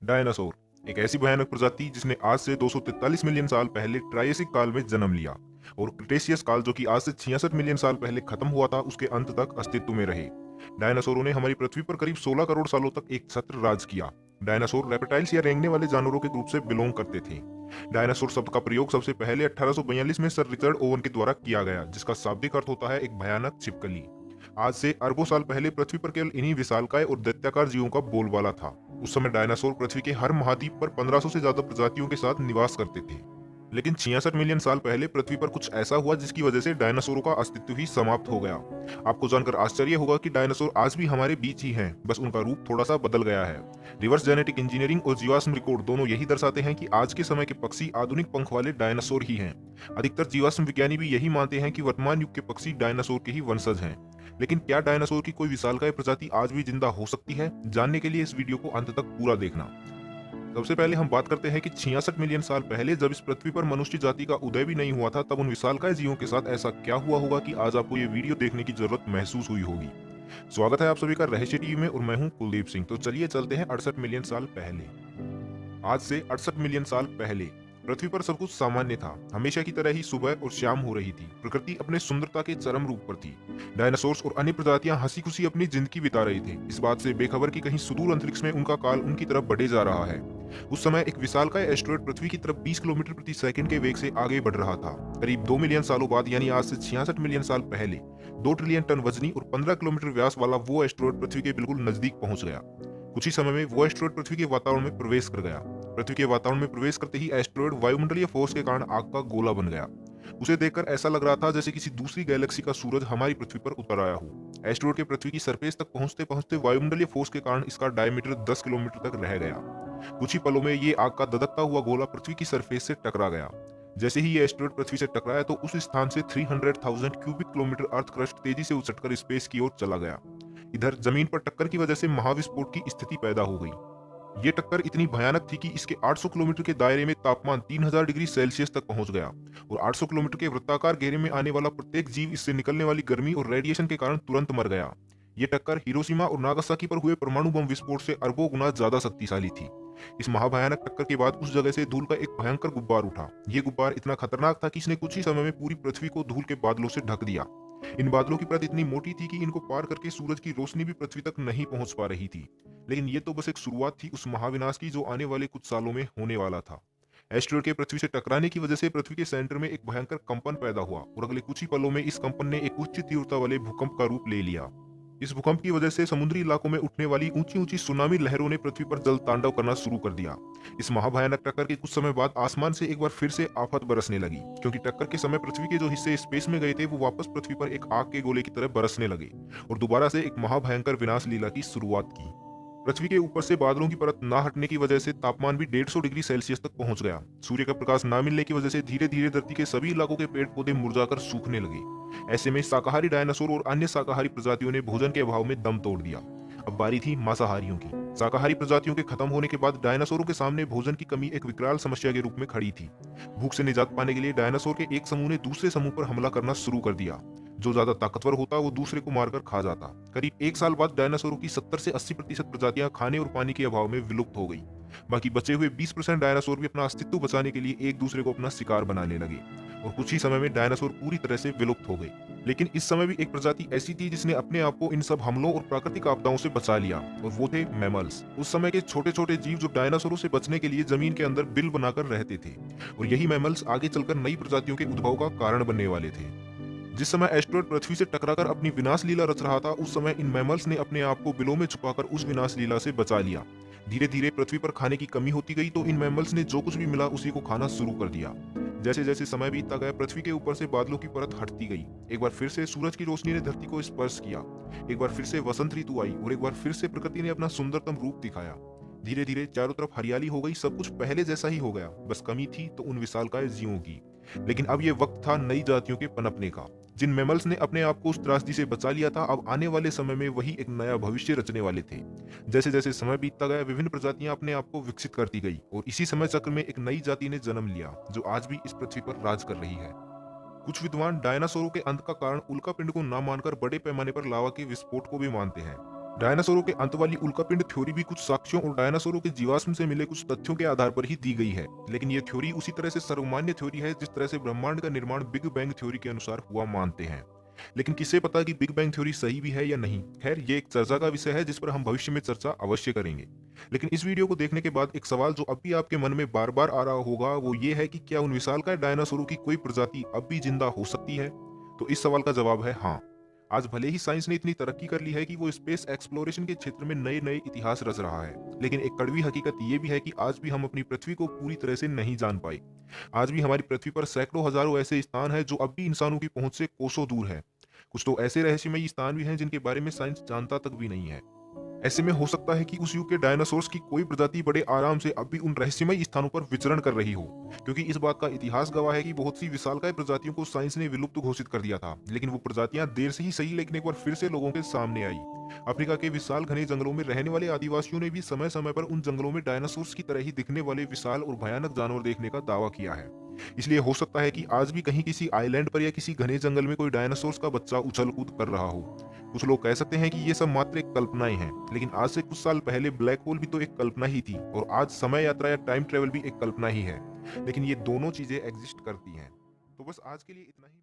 Dinosaur एक ऐसी भयानक प्रजाति जिसने आज से 243 मिलियन साल पहले ट्रायसिक काल में जन्म लिया और क्रिटेशियस काल जो कि आज से 66 मिलियन साल पहले खत्म हुआ था उसके अंत तक अस्तित्व में रहे। डायनासोरों ने हमारी पृथ्वी पर करीब 16 करोड़ सालों तक एक छत्र राज किया। डायनासोर रेप्टाइल्स या रेंगने वाले जानवरों के ग्रुप से बिलोंग करते थे। डायनासोर शब्द का प्रयोग सबसे पहले 1842 में सर रिचर्ड ओवन के द्वारा किया गया, जिसका शाब्दिक अर्थ होता है एक भयानक छिपकली। आज से अरबों साल पहले पृथ्वी पर केवल इन्हीं विशालकाय और दैत्याकार जीवों का बोलबाला था। उस समय डायनासोर पृथ्वी के हर महाद्वीप पर 1500 से ज्यादा प्रजातियों के साथ निवास करते थे। लेकिन 66 मिलियन साल पहले पृथ्वी पर कुछ ऐसा हुआ जिसकी वजह से डायनासोरों का अस्तित्व ही समाप्त हो गया। आपको जानकर आश्चर्य होगा कि डायनासोर आज भी हमारे बीच ही हैं, बस उनका रूप थोड़ा सा बदल गया है। रिवर्स जेनेटिक इंजीनियरिंग और जीवाश्म रिकॉर्ड दोनों यही दर्शाते हैं कि आज के समय के पक्षी आधुनिक पंख वाले डायनासोर ही हैं। अधिकतर जीवाश्म विज्ञानी भी यही मानते हैं कि वर्तमान युग के पक्षी डायनासोर के ही वंशज हैं। लेकिन क्या डायनासोर की कोई विशालकाय प्रजाति आज भी जिंदा हो सकती है? जानने के लिए इस वीडियो को अंत तक पूरा देखना। सबसे पहले हम बात करते हैं कि 66 मिलियन साल पहले जब इस पृथ्वी पर मनुष्य जाति का उदय भी नहीं हुआ था, तब उन विशालकाय जीवों के साथ ऐसा क्या हुआ होगा कि आज आपको ये वीडियो देखने की जरूरत महसूस हुई होगी। स्वागत है आप सभी का रहस्य टीवी में और मैं हूं कुलदीप सिंह। तो चलिए चलते हैं 68 मिलियन साल पहले। आज से 68 मिलियन साल पहले पृथ्वी पर सब कुछ सामान्य था। हमेशा की तरह ही सुबह और शाम हो रही थी। प्रकृति अपने सुंदरता के चरम रूप पर थी। डायनासोर्स और अन्य प्रजातियां हंसी खुशी अपनी जिंदगी बिता रही थी, इस बात से बेखबर कि कहीं सुदूर अंतरिक्ष में उनका काल उनकी तरफ बढ़े जा रहा है। उस समय एक विशालकाय एस्टेरॉयड पृथ्वी की तरफ 20 किलोमीटर प्रति सेकंड के वेग से आगे बढ़ रहा था। करीब 2 मिलियन सालों बाद यानी आज से 66 मिलियन साल पहले 2 ट्रिलियन टन वजनी और 15 किलोमीटर व्यास वाला वो एस्टेरॉयड पृथ्वी के बिल्कुल नजदीक पहुंच गया। कुछ ही समय में वो एस्टेरॉयड पृथ्वी के वातावरण में प्रवेश कर गया। पृथ्वी के वातावरण में प्रवेश करते ही एस्टेरॉयड वायुमंडलीय फोर्स के कारण आग का गोला बन गया। उसे देखकर ऐसा लग रहा था जैसे किसी दूसरी गैलेक्सी का सूरज हमारी पृथ्वी पर उतर आया हो। एस्टेरॉयड के पृथ्वी की सरफेस तक पहुंचते पहुंचते वायुमंडलीय फोर्स के कारण इसका डायमीटर 10 किलोमीटर तक रह गया। कुछ ही पलों में ये आग का धधकता हुआ गोला पृथ्वी की सरफेस से टकरा गया। जैसे ही ये एस्टेरॉयड पृथ्वी से टकराया तो उस स्थान से 300,000 क्यूबिक किलोमीटर अर्थ क्रस्ट तेजी से उछटकर स्पेस की ओर चला गया। इधर जमीन पर टक्कर की वजह से महाविस्फोट की स्थिति पैदा हो गई। ये टक्कर इतनी भयानक थी कि इसके 800 किलोमीटर के दायरे में तापमान 3000 डिग्री सेल्सियस तक पहुंच गया और 800 किलोमीटर के वृत्ताकार घेरे में आने वाला प्रत्येक जीव इससे निकलने वाली गर्मी और रेडिएशन के कारण तुरंत मर गया। ये टक्कर हिरोशिमा और नागासाकी पर हुए परमाणु बम विस्फोट से अरबों गुना ज्यादा शक्तिशाली थी। इस महाभयानक टक्कर के बाद उस जगह से धूल का एक भयंकर गुब्बार उठा। ये गुब्बार इतना खतरनाक था कि इसने कुछ ही समय में पूरी पृथ्वी को धूल के बादलों से ढक दिया। इन बादलों की परत इतनी मोटी थी कि इनको पार करके सूरज की रोशनी भी पृथ्वी तक नहीं पहुंच पा रही थी। लेकिन ये तो बस एक शुरुआत थी उस महाविनाश की जो आने वाले कुछ सालों में होने वाला था। एस्टेरॉयड के पृथ्वी से टकराने की वजह से पृथ्वी के सेंटर में एक भयंकर कंपन पैदा हुआ और अगले कुछ ही पलों में इस कंपन ने एक उच्च तीव्रता वाले भूकंप का रूप ले लिया। इस भूकंप की वजह से समुद्री इलाकों में उठने वाली ऊंची ऊंची सुनामी लहरों ने पृथ्वी पर जल तांडव करना शुरू कर दिया। इस महाभयानक टक्कर के कुछ समय बाद आसमान से एक बार फिर से आफत बरसने लगी, क्योंकि टक्कर के समय पृथ्वी के जो हिस्से स्पेस में गए थे वो वापस पृथ्वी पर एक आग के गोले की तरह बरसने लगे और दोबारा से एक महाभयंकर विनाश लीला की शुरुआत की। पृथ्वी के ऊपर से बादलों की परत ना हटने की वजह से तापमान भी 150 डिग्री सेल्सियस तक पहुंच गया। सूर्य का प्रकाश ना मिलने की वजह से धीरे धीरे धरती के सभी इलाकों के पेड़ पौधे मुरझाकर सूखने लगे। ऐसे में शाकाहारी डायनासोर और अन्य शाकाहारी प्रजातियों ने भोजन के अभाव में दम तोड़ दिया। अब बारी थी मांसाहारियों की। शाकाहारी प्रजातियों के खत्म होने के बाद डायनासोरों के सामने भोजन की कमी एक विकराल समस्या के रूप में खड़ी थी। भूख से निजात पाने के लिए डायनासोर के एक समूह ने दूसरे समूह पर हमला करना शुरू कर दिया। जो ज्यादा ताकतवर होता वो दूसरे को मारकर खा जाता। करीब एक साल बाद डायनासोरों की 70 से 80% प्रजातियां खाने और पानी के अभाव में विलुप्त हो गई। बाकी बचे हुए 20% डायनासोर भी अपना अस्तित्व बचाने के लिए एक दूसरे को अपना शिकार बनाने लगे और कुछ ही समय में डायनासोर पूरी तरह से विलुप्त हो गए। लेकिन इस समय भी एक प्रजाति ऐसी थी जिसने अपने आप को इन सब हमलों और प्राकृतिक आपदाओं से बचा लिया और वो थे मैमल्स। उस समय के छोटे छोटे जीव जो डायनासोरों से बचने के लिए जमीन के अंदर बिल बनाकर रहते थे और यही मैमल्स आगे चलकर नई प्रजातियों के उद्भव का कारण बनने वाले थे। जिस समय एस्टेरॉयड पृथ्वी से टकराकर अपनी विनाश लीला रच रहा था, उस समय इन मैमल्स ने अपने आप को बिलों में छुपाकर उस विनाश लीला से बचा लिया। धीरे धीरे पृथ्वी पर खाने की कमी होती गई तो इन मैमल्स ने जो कुछ भी मिला उसी को खाना शुरू कर दिया। जैसे जैसे समय बीतता गया पृथ्वी के ऊपर से बादलों की परत हटती गई। एक बार फिर से सूरज की रोशनी ने धरती को स्पर्श किया। एक बार फिर से वसंत ऋतु आई और एक बार फिर से प्रकृति ने अपना सुंदरतम रूप दिखाया। धीरे धीरे चारों तरफ हरियाली हो गई, सब कुछ पहले जैसा ही हो गया। बस कमी थी तो उन विशालकाय जीवों की। लेकिन अब ये वक्त था नई जातियों के पनपने का। जिन मैमल्स ने अपने आप को उस त्रासदी से बचा लिया था, अब आने वाले समय में वही एक नया भविष्य रचने वाले थे। जैसे जैसे समय बीतता गया विभिन्न प्रजातियां अपने आप को विकसित करती गई और इसी समय चक्र में एक नई जाति ने जन्म लिया जो आज भी इस पृथ्वी पर राज कर रही है। कुछ विद्वान डायनासोरों के अंत का कारण उल्का पिंड को न मानकर बड़े पैमाने पर लावा के विस्फोट को भी मानते हैं। डायनासोरों के अंत वाली उल्कापिंड थ्योरी भी कुछ साक्ष्यों और डायनासोरों के जीवाश्म से मिले कुछ तथ्यों के आधार पर ही दी गई है, लेकिन ये थ्योरी उसी तरह से सर्वमान्य थ्योरी है जिस तरह से ब्रह्मांड का निर्माण बिग बैंग थ्योरी के अनुसार हुआ मानते हैं। लेकिन किसे पता कि बिग बैंग थ्योरी सही भी है या नहीं। खैर, ये एक चर्चा का विषय है जिस पर हम भविष्य में चर्चा अवश्य करेंगे। लेकिन इस वीडियो को देखने के बाद एक सवाल जो अब भी आपके मन में बार बार आ रहा होगा वो ये है कि क्या उन विशालकाय डायनासोरों की कोई प्रजाति अब भी जिंदा हो सकती है। तो इस सवाल का जवाब है हाँ। आज भले ही साइंस ने इतनी तरक्की कर ली है कि वो स्पेस एक्सप्लोरेशन के क्षेत्र में नए नए इतिहास रच रहा है, लेकिन एक कड़वी हकीकत ये भी है कि आज भी हम अपनी पृथ्वी को पूरी तरह से नहीं जान पाए। आज भी हमारी पृथ्वी पर सैकड़ों हजारों ऐसे स्थान हैं जो अब भी इंसानों की पहुंच से कोसों दूर है। कुछ तो ऐसे रहस्यमयी स्थान भी हैं जिनके बारे में साइंस जानता तक भी नहीं है। ऐसे में हो सकता है कि उस युग के डायनासोर्स की कोई प्रजाति बड़े आराम से अब भी उन रहस्यमयी स्थानों पर विचरण कर रही हो, क्योंकि इस बात का इतिहास गवाह है कि बहुत सी विशालकाय प्रजातियों को साइंस ने विलुप्त घोषित कर दिया था, लेकिन वो प्रजातियां देर से ही सही लेकिन एक बार फिर से लोगों के सामने आई। अफ्रीका के विशाल घने जंगलों में रहने वाले आदिवासियों ने भी समय समय पर उन जंगलों में डायनासोर्स की तरह ही दिखने वाले विशाल और भयानक जानवर देखने का दावा किया है। इसलिए हो सकता है कि आज भी कहीं किसी आइलैंड पर या किसी घने जंगल में कोई डायनासोर्स का बच्चा उछल कूद कर रहा हो। कुछ लोग कह सकते हैं कि ये सब मात्र एक कल्पनाएं हैं, लेकिन आज से कुछ साल पहले ब्लैक होल भी तो एक कल्पना ही थी, और आज समय यात्रा या टाइम ट्रेवल भी एक कल्पना ही है। लेकिन ये दोनों चीजें एग्जिस्ट करती हैं। तो बस आज के लिए इतना ही।